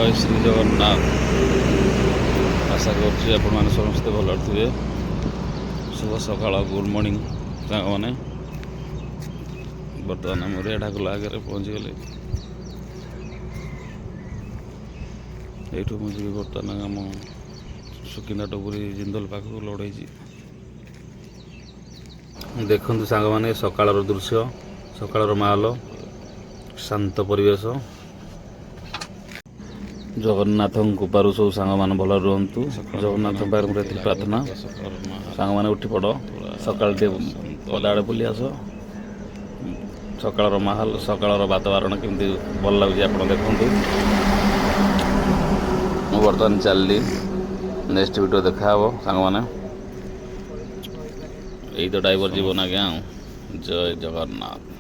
ଜୟ ଶ୍ରୀ ଜଗନ୍ନାଥ। ଆଶା କରୁଛି ଆପଣମାନେ ସମସ୍ତେ ଭଲ ଥିବେ। ଶୁଭ ସକାଳ, ଗୁଡ଼୍ ମର୍ଣ୍ଣିଂ ସାଙ୍ଗମାନେ। ବର୍ତ୍ତମାନ ମୁଁ ରେଢ଼ାଖୋଲା ଆଗରେ ପହଞ୍ଚିଗଲି। ଏଇଠୁ ମୁଁ ଯିବି ବର୍ତ୍ତମାନ ଆମ ସୁକିନ୍ଦା ଟପୁରୀ ଜିନ୍ଦଲ ପାଖକୁ ଲଢ଼େଇଛି। ଦେଖନ୍ତୁ ସାଙ୍ଗମାନେ, ସକାଳର ଦୃଶ୍ୟ, ସକାଳର ମାହୋଲ, ଶାନ୍ତ ପରିବେଶ। ଜଗନ୍ନାଥଙ୍କ କୃପାରୁ ସବୁ ସାଙ୍ଗମାନେ ଭଲରେ ରୁହନ୍ତୁ। ଜଗନ୍ନାଥଙ୍କ ପାଖରେ ମୋର ଏତିକି ପ୍ରାର୍ଥନା। ସାଙ୍ଗମାନେ ଉଠି ପଡ଼, ସକାଳ ଟିକେ ପଦାଆଡ଼େ ବୁଲି ଆସ। ସକାଳର ମାହୋଲ, ସକାଳର ବାତାବରଣ କେମିତି ଭଲ ଲାଗୁଛି ଆପଣ ଦେଖନ୍ତୁ। ମୁଁ ବର୍ତ୍ତମାନ ଚାଲିଲି, ନେକ୍ସଟ ଭିଡ଼ିଓ ଦେଖାହେବ ସାଙ୍ଗମାନେ। ଏଇ ତ ଡ୍ରାଇଭର ଜୀବନ ଆଜ୍ଞା। ଜୟ ଜଗନ୍ନାଥ।